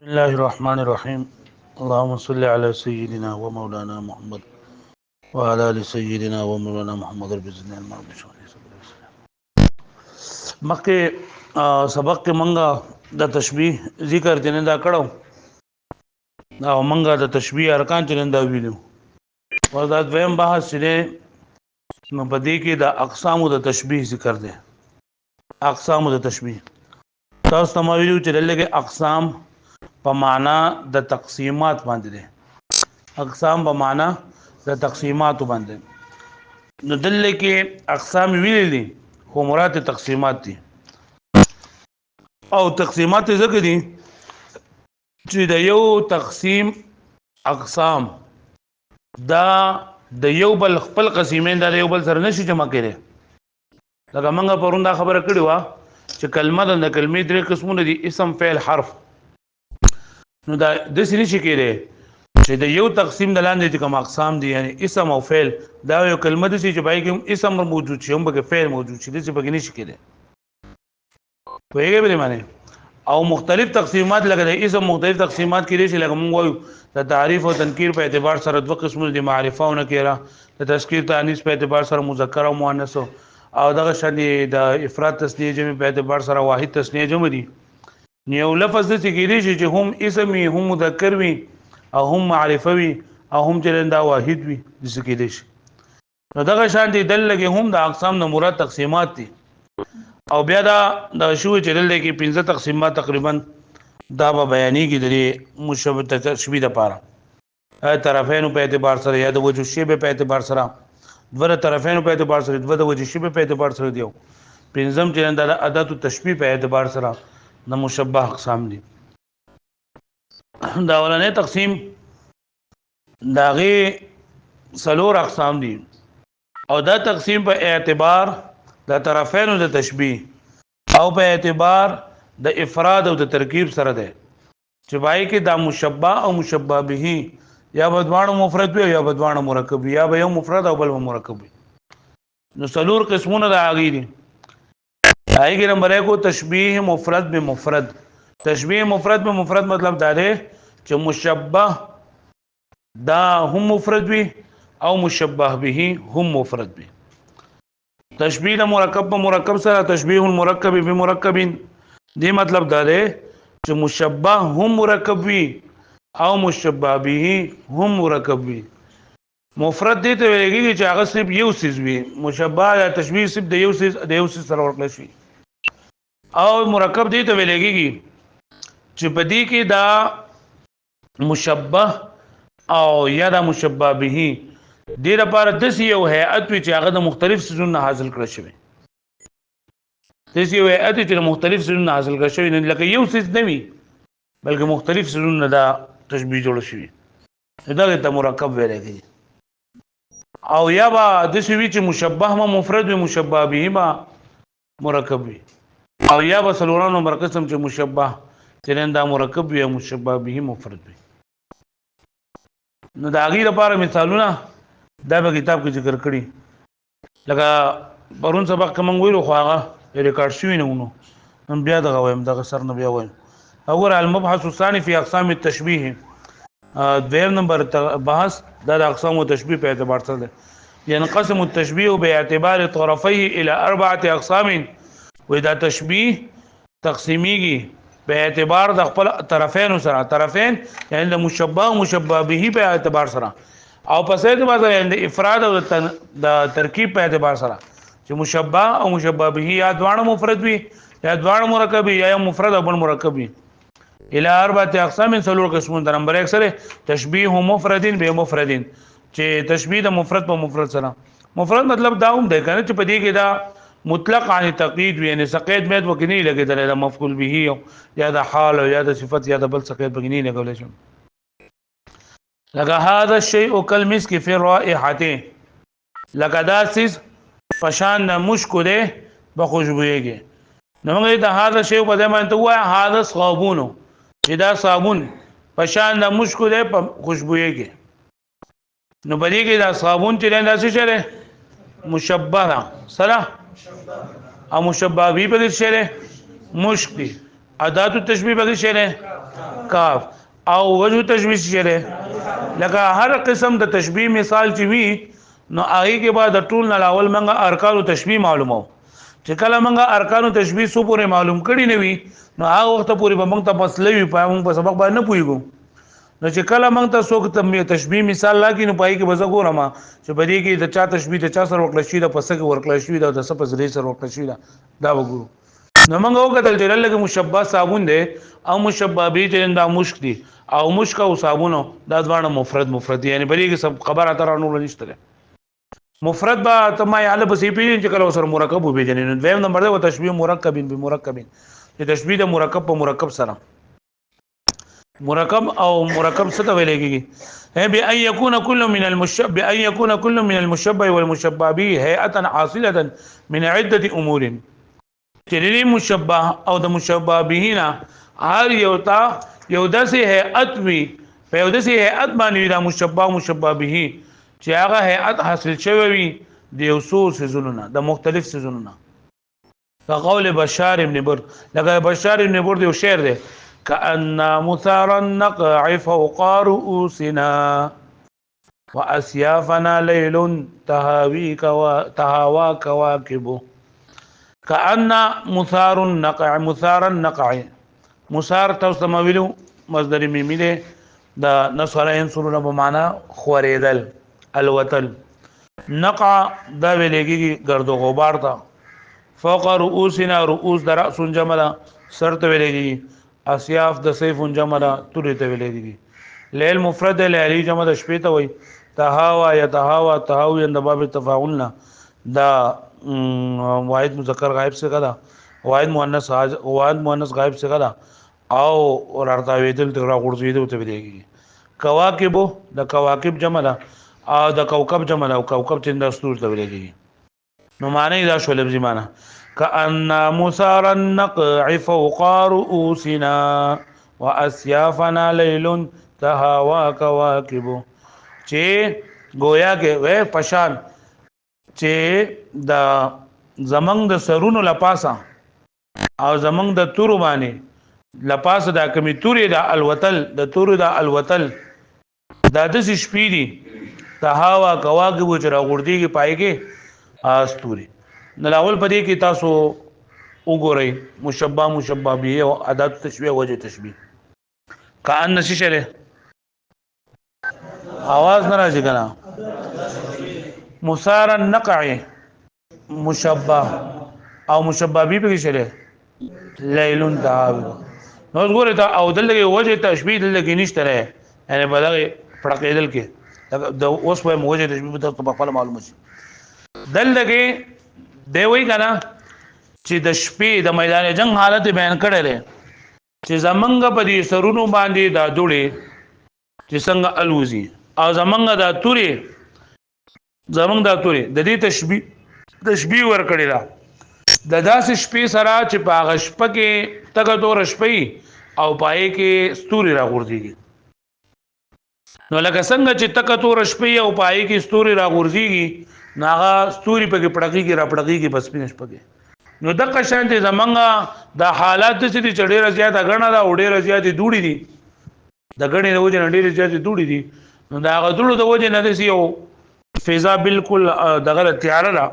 الله الرحمن الرحيم. اللهم صل على سيدنا ومولانا محمد وعلى ال سيدنا ومولانا محمد رب زدنا علما مخکې سبق کې منګه د تشبیه ذکر جنن دا کړو دا منګه د تشبیه ارکان جنن دا ویلو وردا دویم بحث سره نو بدی کې د اقسام د تشبیه ذکر دي. اقسام د تشبیه تاسو ته ویلو چې دلته اقسام په معنا د تقسیمات باندې دي. اقسام په معنا د تقسیمات باندې نو دلته کې اقسام ویلي خو مراد تقسیمات دي او تقسیمات ځکه دي چې د یو تقسیم اقسام دا د یو بل خپل قسمین دا یو بل سره نشي جمع کړي. لکه موږ پروندا خبره کړې و چې کلمه د کلمې درې قسمونه دي: اسم، فعل، حرف. نو دا د سې نشي کېږي چې د یو تقسیم د لاندې کوم اقسام دي، یعنی اسم او فعل دا یو کلمه دي چې پای کې اسم موجود شي هم به فعل موجود شي، د څه بګنی شي کېږي. وایي به معنی او مختلف تقسیمات لکه د اسم مختلف تقسیمات کېږي چې لکه موږ وایو د تعریف او تنکیر په اعتبار سره دوه قسمونه دي: معرفه او نکره. د تذکیر تانیث په اعتبار سره مذکر او مؤنث، او دغه شان د افراد تسنیه جمع په اعتبار سره واحد تسنیه جمع دي. یو لفظ د کېږي چې هم اسم وي، هم مذکر وي، او هم معرفه وي، او هم چلندا واحد وي، د څه کېږي. نو دغه شان دي دلته هم د اقسام نه مراد تقسیمات دي. او بیا دا شو چې دلته کې 15 تقسیمات تقریبا دا به بیانې کې د مشبه تشبیه لپاره طرفین په اعتبار سره یا د وجه شی په اعتبار سره، دوه طرفین په اعتبار سره، دوه د وجه شی په اعتبار سره دیو. پنځم چې د ادات تشبیه په اعتبار سره د مشبه اقسام دي. دا ولنې تقسیم داغه سلور اقسام دي او دا تقسیم په اعتبار د طرفین د تشبیه او په اعتبار د افراد او د ترکیب سره ده چې پای کې دا مشبه او مشبه به یا بدوانه مفرد وي یا بدوانه مرکب وي یا به یو مفرد او بل مرکب وي. نو سلور قسمونه دا اغي دي. هغه نمبر 1 کو تشبیه مفرد به مفرد. تشبیه مفرد به مفرد مطلب دا دی چې مشبه دا هم مفرد وي او مشبه به هم مفرد وي. تشبیه مرکب به مرکب سره، تشبیه المرکب بمرکب، دی مطلب دا دی چې مشبه هم مرکب وي او مشبه به هم مرکب وي. مفرد دی ته ویل کېږي چې هغه صرف یو څیز وي، مشبه یا تشبیه صرف د یو څیز سره ورکړل شي. او مرکب دی ته ویل کېږي چې په دې کې دا مشبه او یا دا مشبه به دې لپاره د یو هيئت وي چې هغه د مختلف سيزونو حاصل کړی شوی. د یو هيئت چې مختلف سيزونو حاصل کړی شوی، نه لکه یو سيز نه وي بلکې مختلف سيزونو دا تشبیه جوړ شوی. دا ته مرکب ویل کېږي. او یا با د شوی چې مشبه ما مفرد وي، مشبه به ما مرکب وي. او یا با سلوران نمبر قسم چې مشبه چرنده مرکب وي او مشبه به مفرد وي. نو دا غي لپاره مثالونه دا په کتاب کې ذکر کړی. لکه پرون سبق کوم ویلو خو هغه ریکارډ شوی نه ونو نن بیا دغه وایم دغه سر نه بیا وایم. اور المبحث الثاني في اقسام التشبيه، دویم نمبر بحث دا د اقسام التشبيه په اعتبار سره ده. ينقسم التشبيه باعتبار طرفيه الى 4 اقسام. واذا تشبيه تقسیمیږي په اعتبار د خپل طرفین سره، طرفین یعنی د مشبه او مشبه به په اعتبار سره، او په څه اعتبار سره یعنی د افراد او د ترکیب په اعتبار سره چې مشبه او مشبه به یا دوانه مفرد وي یا دوانه مرکب وي یا مفرد او بل مرکب وي. الى 4 اقسام سلور قسمون. د نمبر 1 سره تشبیه مفرد به مفرد، چې تشبیه د مفرد په مفرد سره. مفرد مطلب دا هم دی کنه چې په دې کې دا مطلق عن تقید وي، یعنی سقید مې وکني لګیدل د مفعول به یا د حال او یا د صفت یا د بل سقید بګنی لګول شي. لکه هذا الشيء كالمسك في الرائحه، لکه دا سیس پشان د مشکو ده په خوشبويږي. نو موږ دا هذا شی په دې معنی ته وایي هذا صابون، چې دا صابون پشان د مشکو ده په خوشبويږي. نو په دې کې دا صابون چې دا څه شری مشبه سره او مشبه به په دې شری مشک دي. ادات التشبیه به شری کاف او وجه تشبیه شره لکه هر قسم د تشبیه مثال چې وی نو هغه کې بعد ټول نه اول منګه ارکان تشبیه معلومو چې کله منګه ارکان تشبیه سو پورې معلوم کړي نه وي نو هغه وخت پورې به موږ ته مسلې وي په موږ په سبق باندې نه پويګو نو چې کله موږ ته څوک تشبیه مثال لا کې نو پای کې به زه ګورم چې بدی کې د چا تشبیه د چا سره ورکړل شي د پسکه ورکړل شي د څه په ځری سره ورکړل شي دا وګورو نو موږ وکړل چې لکه مشبہ صابون دی او مشبہ به چې دا مشک دی او مشک او صابونو دا ځوانه مفرد یعنی بدی کې سب خبره تر نور نشته مفرد با تما یاله بسې پیژنې چې کله سره مرکب وبېجنې نو دویم نمبر دی تشبیه مرکبین بمرکبین چې تشبیه د مرکب په مرکب سره مرکب او مرکب څه ته ویل کېږي بأن يكون كل من المشبه والمشبه به هيئة حاصلة من عدة أمور چې مشبه او د مشبه به نه هر یو داسې هيئت وي په یو داسې هيئت باندې دا مشبه او مشبه به چې هغه هيئت حاصل شوی وي د یو څو سيزونو نه د مختلف سيزونو نه فقول بشار ابن برد لکه بشار ابن برد یو شعر دی كأن مثار النقع فوق رؤوسنا وأسيافنا ليل تهاوى كواكب كأن مثار النقع مثار توسمویلو مصدر میمی ده دا نصر ينصرون بمعنى خوریدل الوتل نقع دا ویلېږي گرد و غبار تا فوق رؤوسنا رؤوس در رأس جمع سر ته ویلېږي اسیاف د سیف جمع توري ته ویلېږي لیل مفرد لیلی جمع د شپې ته وي تهاوا تهاوی د باب تفاعلنا دا واحد مذکر غائب سے کدا واحد مؤنث غائب سے کدا او ورته ویدل تر غورځیدو ته ویلېږي کواکب د کواکب جمع ده او د کوكب جمع ده او کوكب چې د استور ته ویلېږي نو معنی دا شو لفظي معنی كأن مثار النقع فوق رؤوسنا وأسيافنا ليل تهاوى كواكب چې گویا کې وې پشان چې د زمنګ د سرونو لپاسا او زمنګ د تور باندې لپاسه دا کمی توري دا الوتل د تور دا الوتل دا د شپې دي تهاوا کواکب چې راغورځيږي پایږي استوري نلاول پدې کې تاسو وګورئ مشبہ به او ادات تشبیه وجه تشبیه کأن شره आवाज ناراضي کنه مثار النقع مشبہ او مشبہ به کې شره لیل داو نو وګورئ تا او دلته وجه تشبیه دلته نشته رہے یعنی بدغه پړقېدل کې د اوس په وجه تشبیه ته په خپل معلومه شي دلته دی وی کنه چې د شپې د میدان جنگ حالت بیان کړل چې زمنګ په دې سرونو باندې دا دوړې چې څنګه الوزي او زمنګ دا توري د دې تشبیه ور کړی دا د داس شپې سره چې په غشپ کې تګ تور شپې او پای کې ستوري را غورځيږي نو لکه څنګه چې تګ تور شپې او پای کې ستوري را غورځيږي ناغه ستوري په کې پړقېږي را پړقېږي بس پینش پکې نو د قشان ته زمنګا د حالات چې ډېر زیاته غنه دا ډېر زیاتې دوړي دي د غنې د وجه ډېر زیاتې دوړي دي نو دا غدړو د وجه نه دي یو فضا بالکل دغه تیار را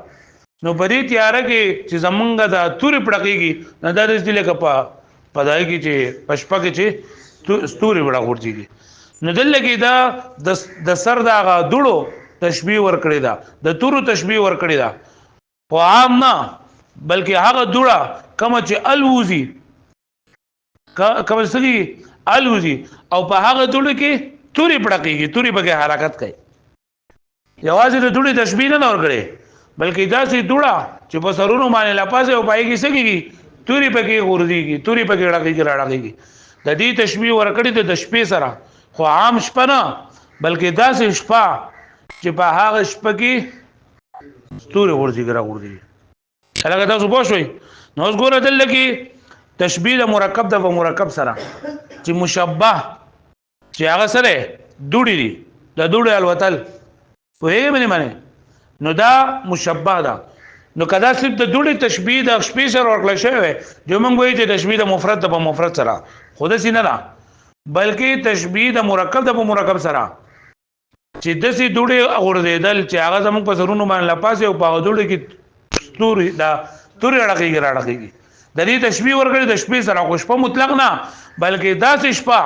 نو په دې تیار کې چې زمنګا د توري پړقېږي نه د دې لکه په پدای کې چې پشپا کې چې ستوري وړا ورځيږي نو دلته کې دا د سر دا غدړو تشبیه ور کړی دا د تورو تشبیه ور کړی دا خو عام نه بلکې هغه دوړه کوم چې الوزي کوم سړي الوزي او په هغه دوړه کې توري پړقېږي توري به حرکت کوي یوازې د دوړې تشبیه نه ور کړی بلکې دا سي دوړه چې په سرونو باندې لپاسه او پایږي سګيږي توري پکې غورځيږي توري پکې راړقېږي د دې تشبیه ور کړی د شپې سره خو عام شپه نه بلکې دا سي شپه چې په هغه شپه کې ستوري غورځي هغه تاسو پوه شئ نو اوس ګوره دلته کې تشبیه مرکب د مرکب سره چې مشبہ چې هغه سره دوړي دي د دوړي الوتل وایي معنی نو دا مشبہ ده نو کدا صرف د دوړي تشبیه د شپې سره ورکړل شوی جو موږ وایي چې تشبیه د مفرد په مفرد سره خود سینه نه بلکې تشبیه د مرکب د مرکب سره چې دسي دوړي اوردل چې هغه زموږ په سرونو باندې لپاسه او په دوړي کې ستوري دا توري راړقېږي راړقېږي د دې تشبیه ورکړي د شپې سره خو شپه مطلق نه بلکې داسې شپه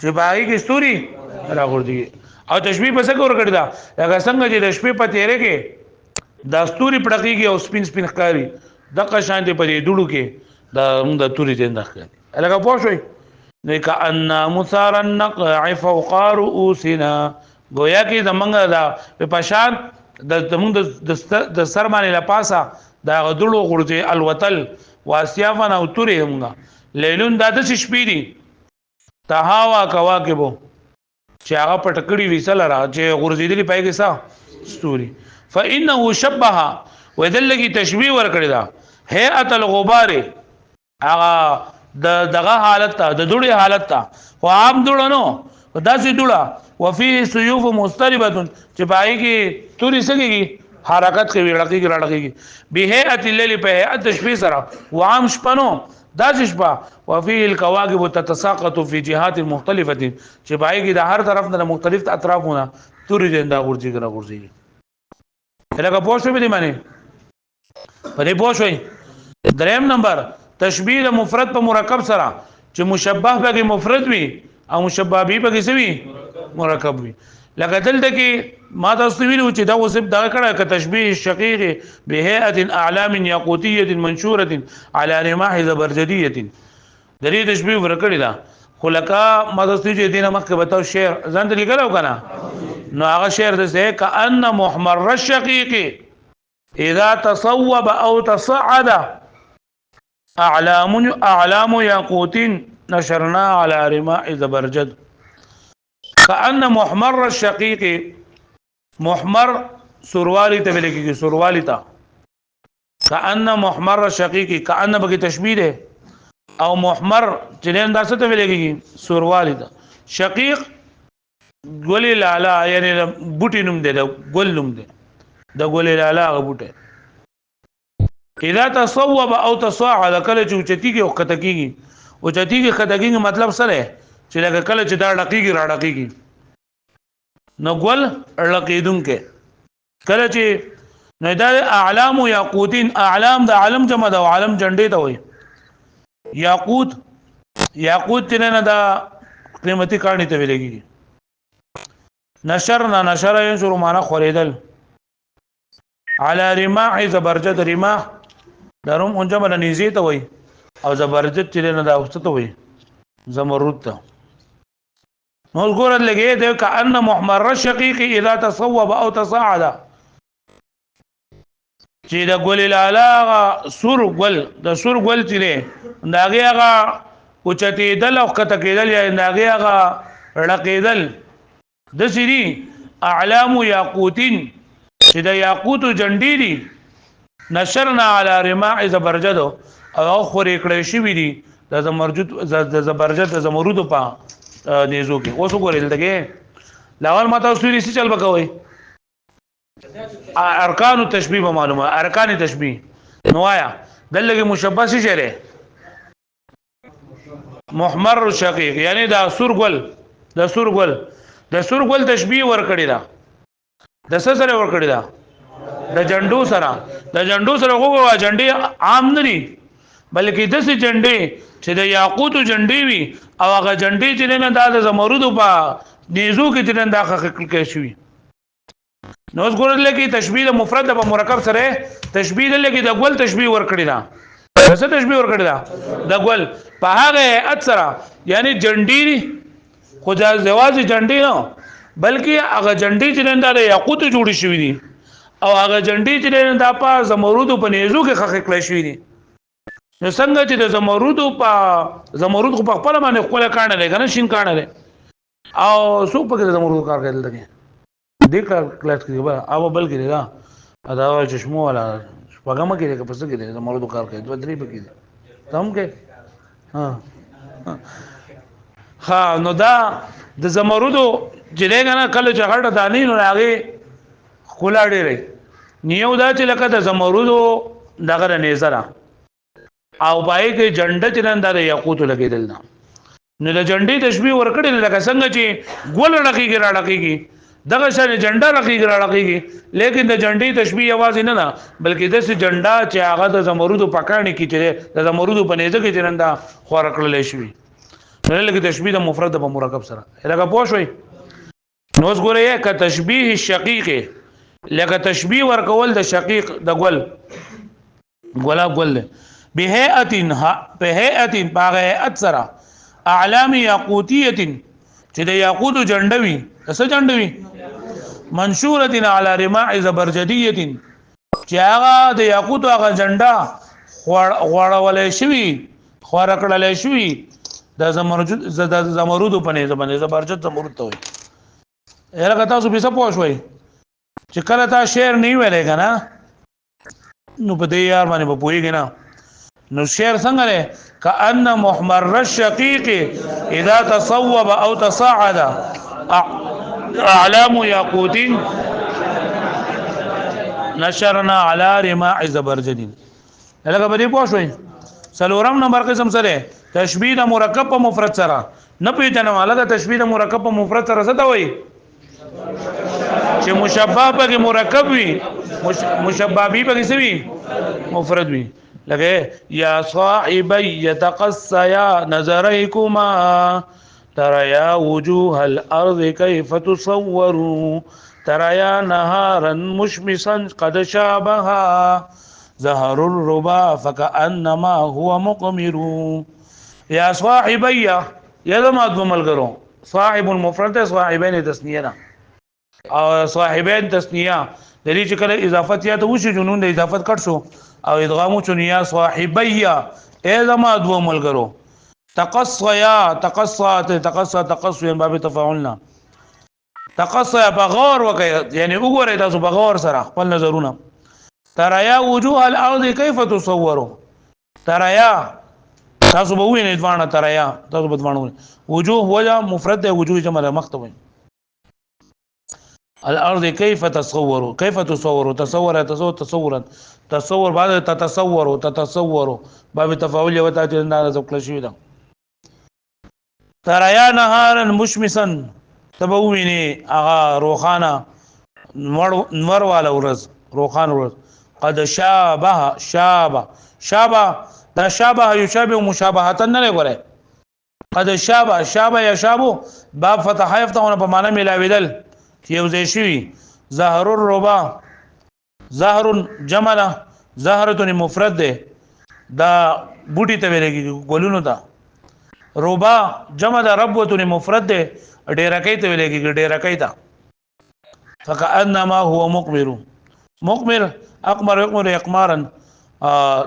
چې باغی کې ستوري راغورځي او تشبیه په څه ورکړي دا هغه څنګه چې د شپې په تیرې کې د ستوري پړقېږي او سپین سپین ښکاري دغه شان دي په دې دوړو کې د توري څنګه ښکاري لکه پوه شئ لکأن مثار النقع فوق رؤوسنا گویا کې زمونږ د پشان د سر باندې لپاسه دا غدړو غورځي الوتل واسیافن او توري همغه لیلون د شپې دي تهاوا کواکبو چې هغه پټکړی وسل را چې غورځېدلی پای کې سا ستوري فانه شبه وذلګي تشبيه ور کړی دا هيئه الغبار هغه دغه حالت ته د دوړي حالت ته خو عام دوړه نو داسې دوړه وفي سيوف مستربه چې پای کې توري سګيږي حرکت کوي لړقيږي بهيئه الليل په هيئت شپې سره وعام شپنو داسې شپه وفي الكواكب تتساقط في جهات مختلفه چې پای کې د هر طرف نه مختلف اطرافونه توري دنده غورځي لکه پوښتنه به دي معنی په دې پوښوي دریم نمبر تشبیه مفرد په مرکب سره چې مشبه به مفرد وي او مشبه به کې وي مرکب وي لکه دلته کې ما تاسو ویلو چې دا وسب دا کړه ک تشبیه شقیق بهيئه اعلام یاقوتیه منشوره على رماح زبرجدیه د دې تشبیه ورکړی دا خلقا ما تاسو چې دینه مخکې بتاو شعر ځان ته لیکلو کنه نو هغه شعر د څه کأن محمر الشقیق اذا تصوب او تصعد اعلام یاقوت نشرنا على رماح زبرجد کأن محمر الشقیق محمر سروالی ته ویل کېږي سروالی ته کأن محمر الشقیق کأن بګي تشبیه ده او محمر چې انداز ته ویل کېږي سروالی ته شقیق ګولې لالا یعنی بوټي نوم دی د ګل نوم دی د ګولې لالا بوټي اذا تصوب او تصاعد کله چې چتیږي او کتکیږي او چتیږي کتکیږي مطلب سره چې لکه کله چې دا ډقیږي راډقیږي نو ګل لقیدون کې کله چې نو دا اعلام یاقوتین اعلام د عالم جمع د عالم جنډې ته وي یاقوت نه دا قیمتي کانی ته ویلېږي نشر ينشر معنا خوریدل على رماح زبرجد رماح دروم اونجه باندې نيزي ته وي او زبرجد چې نه دا اوسته وي زمرد ته نو ګور لګي د کأن محمر الشقيق اذا تصوب او تصاعد چې د ګل لالا سور ګل د سور ګل چې داغه هغه اوچتې دل او کته کېدل یا داغه هغه رړقېدل د سری اعلام یاقوتین چې د یاقوت جنډې دي نشرنا على رماح زبرجد او خورې کړې شوې دي د زبرجد د زمرود په نيزو کې اوس وګورئ دغه لاول ما تاسو لري څه چل بکوي ارکان التشبيه معلومه ارکان تشبيه نوایا دلته مشبہ شي شری محمر شقیق یعنی دا سور ګل تشبيه ور کړی دا د سره ور کړی دا د جنډو سره وګورئ جنډي عام نه دي بلکې د سې جنډې چې د یاقوت جنډې وي او هغه جنډې چې نه د زمرود په نيزو کې چې نه د خلق کې شوی نو ګورل کې تشبیه مفرد په مرکب سره تشبیه لګي د ګل تشبیه ور کړی دا څه تشبیه ور کړی دا د ګل په هغه اثر یعنی جنډې خو ځواز جنډې نه بلکې هغه جنډې چې نه د یاقوت جوړې شوی دي او هغه جنډې چې نه د په زمرود په نيزو کې خلق کړی شوی دي نو څنګه چې د زمرود خو په خپل باندې خپل کانه لري کنه شین کانه لري او څو په کې زمرود کار کوي دلته دې کلاس کې به او بل کې دا ادا چشمو والا شپږم کې کې پس کې زمرود کار کوي دوه درې پکې تم کې ها نو دا د زمرود جلګنه کله چې غړ دانی نو هغه خولا ډېرې نیو دا چې لکه د زمرود دغه نظر او پای کې جنډه چنن د یاقوت لګیدل نه نو د جنډې تشبیه ورکړي لکه څنګه چې ګول رقیږي را رقیږي دغه شان جنډا رقیږي را رقیږي لیکن د جنډې تشبیه आवाज نه ده بلکې د سې جنډا چې هغه د زمرود په کاڼي کې چې د زمرود په نيزه کې چرندا خور کړل شي نو لکه تشبیه د مفرد په مرکب سره لکه پوه شوي نو اوس ګوره یې ک تشبیه الشقیق لکه تشبیه ورکول د شقیق د ګل بهئه باغه اثر اعلام یاقوتیه چې د یاقوت جنډوي څه جنډوي منشوره علی رماع زبرجدیه چې هغه د یاقوت هغه جنډا غوړولې شوی خور کړلې شوی د زمرود په نه زبانه زبرجد زمرود ته وي هغه تاسو به څه پوښوي چې کله تا شعر نه ویلې کنه نو په دې یار باندې په پوېږي نه نو شعر څنګه لري کأن محمر الشقيق اذا تصوب او تصاعد اعلام ياقوت نشرنا على رماع زبرجد لکه به دې پوښوي سلورم نمبر قسم سره تشبیه د مرکب په مفرد سره نه پیژنم الګا تشبیه د مرکب په مفرد سره څه ته وایي چې مشبہ په مرکب وي مشبہ به په څه وي مفرد وي لکه یا صاحبي يتقصيا نظريكما تريا وجوه الارض كيف تصوروا تريا نهارا مشمسا قد شابها زهر الربا فكأنما هو مقمر يا صاحبي يا ما ملګرو صاحب المفرد صاحبين تثنيه او صاحبين تثنيه د دې چې کله اضافت یا ته وشي جنون د اضافت کټ شو او ادغام چنیا صاحبیا اذا ما دو ملګرو تقصیا باب تفاعلنا تقصیا بغور وکي یعنی وګورئ تاسو بغور سره خپل نظرونه تریا وجوه الارض كيف تصوروا تریا تاسو به وینئ دوانه تریا تاسو به دوانه وجوه وجه مفرد ده وجوه جمع مخطوب الارض كيف تصوروا كيف تصوروا تصور بعد تتصوروا باب تفاعل یو ته انداز ذکر شوی دا تریا نهارا مشمسا تبوینه اغا روخانه نور والا ورز روخان ورز قد شابه دا شابه یشابه مشابهتا نه لګره قد شابه یشابه باب فتح یفتحونه په معنا ملاویدل یو ځای شوی زهر الربا زهر جمع زهرتون مفرد ده دا بوټي ته ویلېږي ګلونو ته ربا جمع ده ربوتون مفرد ده ډیرکې ته ویلېږي ډیرکې ته فكأنما هو مقمر اقمر اقمارا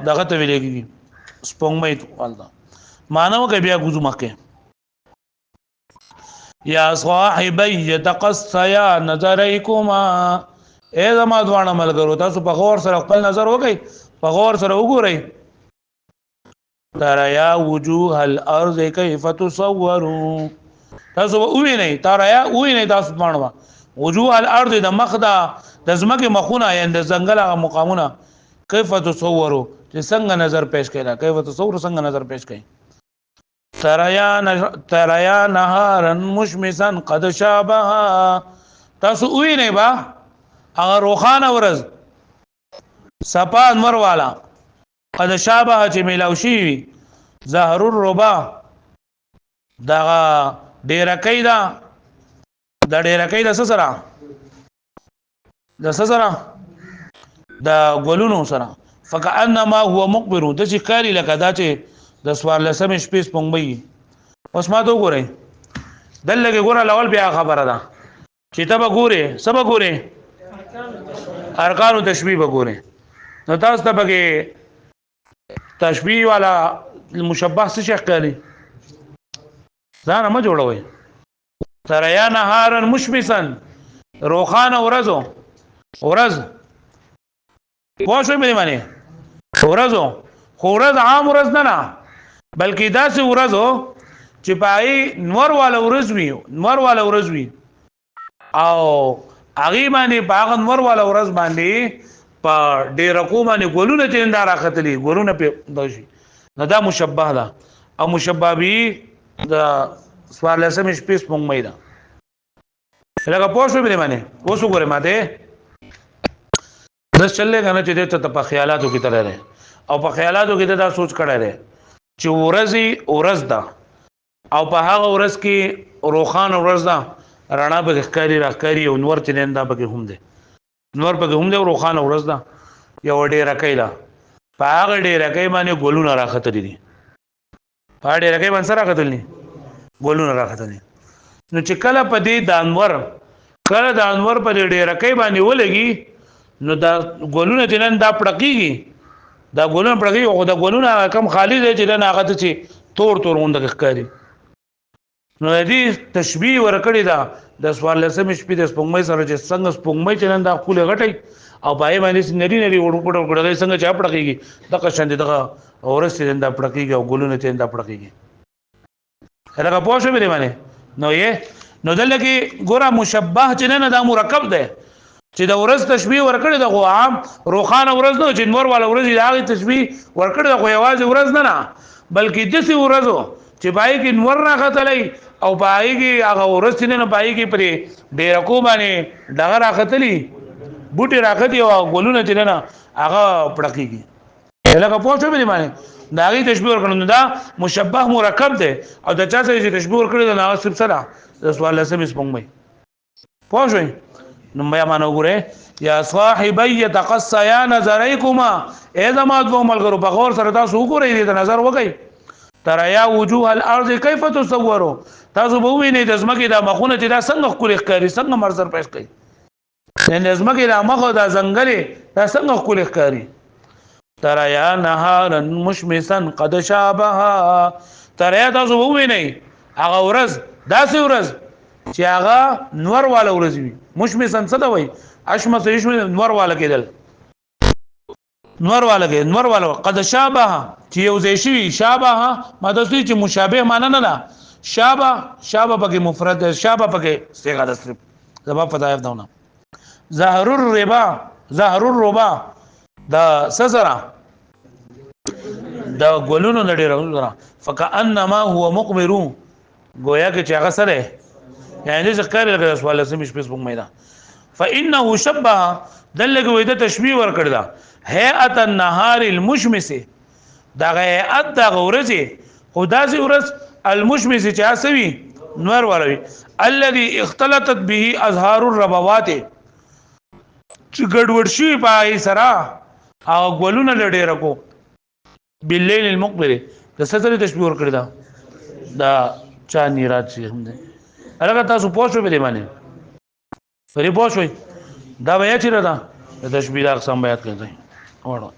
دغه ته ویلېږي سپوږمۍ والدا مانو کې بیا ګوزو مکه یا صاحبي يتقصيا نظريكما اذا ما دوانه ملګرو تاسو په غور سره خپل نظر وکئ په غور سره وګورئ تریا وجوه الارض كيف تصوروا تاسو وینئ تریا وینئ تاسو باندې وجوه الارض د مخدا د زمکه مخونه یا د ځنګل مقامونه كيف تصوروا چې څنګه نظر پیش کړه كيف تصور څنګه نظر پیش کړي تریا نهارا مشمسا قد شابها تاسو وینئ با اگر روخانه ورز صفا انور والا قد شابه چې ملاوشي زهر الربا دا ډیرکې دا ډیرکې د سره د ګلونو سره فكأنما هو مقبر د چې کاری لکه دا چې د سوار لسم شپې پنګبي اوس ما ته وګورئ دلته ګوره لول بیا خبره ده چې ته به ګورې سبا ګورې ارکان تشبیه وګورئ نو تاسو ته به تشبیه والا مشبہ څه شي کوي ځان ما جوړوي تریا نهارا مشمسا روخانه ورځ پوښوي مې معنی ورځ عام ورځ نه بلکې داسې ورځ چې پای نور والا ورځ وي او هغه باندې باغ نور والا ورځ باندې په ډېر کومه ګولونه چې اندار اخلي ګولونه په دوشي نو دا مشبہ ده او مشبہ به دا سوال لسم شپې سپوږمۍ ده لکه پوه شو به باندې اوس وګوره ماته د چلې غنه چې ته په خیالاتو کې تر رہے او په خیالاتو کې دا سوچ کړه رہے چې ورځ ده او په هغه ورځ کې روخان ورځ ده رڼا به ښکاری راکاری او نور چې نن دا به هم ده نور به هم ده روخان ورځ ده یو ډېر کایلا په هغه ډېر کای باندې ګولونه راخته دي په ډېر کای باندې سره راخته ګولونه راخته دي نو چې کله په دې د انور په دې ډېر کای باندې ولګي نو دا ګولونه چې نن دا پړقېږي دا ګولونه پړقېږي او دا ګولونه کم خالی دی چې نن هغه ته چې تور غونډه ښکاري نو دې تشبیه ورکړی دا د سوال لسم شپې د سپوږمۍ سره چې څنګه سپوږمۍ چې نن دا خولې غټي او پای باندې نری وړو څنګه چا پړقېږي دغه شان دي دغه اورس چې دا پړقېږي او ګولونه چې دا پړقېږي هغه پوه شو به باندې نو دلته ګوره مشبہ چې نه دا مرکب ده چې د ورځ تشبیه ورکړي د عام روخانه ورځ نه چې نور والا ورځ دا تشبیه ورکړي د یوازې ورځ نه بلکې د څه ورځو چې پای کې نور راغتلې او پای کې هغه ورځ نه پای کې پرې ډېر کو باندې دغه راغتلې بوټي راغتي او ګلونه چې نه هغه پړقېږي لکه پوه شو به باندې دا غي تشبیه ورکړو دا مشبہ مرکب ده او د چا سره چې تشبیه ورکړي دا ناسب سره د سوال لسم سپوږمۍ پوه شئ نو بیا مانو ګوره یا صاحبي تقصيا نظريكما اذا ما دو ملګرو په غور سره تاسو وګورئ دې نظر وکئ ترى يا وجوه الارض كيف تصوروا تاسو به وینئ د زمکه د مخونه چې دا څنګه خوري ښکاری څنګه مرزر پېښ کوي د زمکه د مخه د ځنګلې دا څنګه خوري ښکاری ترى يا نهارا مشمسا قد شابها ترى تاسو به وینئ هغه ورځ داسې ورځ چې هغه نور والا ورځ وي مشمسن څه دی وای اشمس یشم نور والا کېدل نور والا قد شابه چې یو ځای شي شابه ماده چې مشابه معنی نه ده شابه پکې مفرد شابه پکې صيغه د صرف زما پتا یې داونه ظهر الربا دا سزرا دا ګولونو لړې فكأنما هو مقبر گویا کې چې هغه سره یعنی ذکر لګا سوال لازم شپږ مې ده فانه شبه دلګه وې د تشبیه ور کړل هيئه النهار المشمس دا هيئت د غورزي خداسي ورس المشمس چې اسوي نور وروي الذي اختلطت به ازهار الربوات چې ګډوډ شي پای سرا او ګولونه لډې رکو بالليل المقبل د ستر تشبیه ور کړل دا چا نیرات شي هم ده هغه تاسو پوښتنه به دی باندې پرې پوښوي دا بیا چیرې ده د تشبیه اقسام بیان کړئ وړو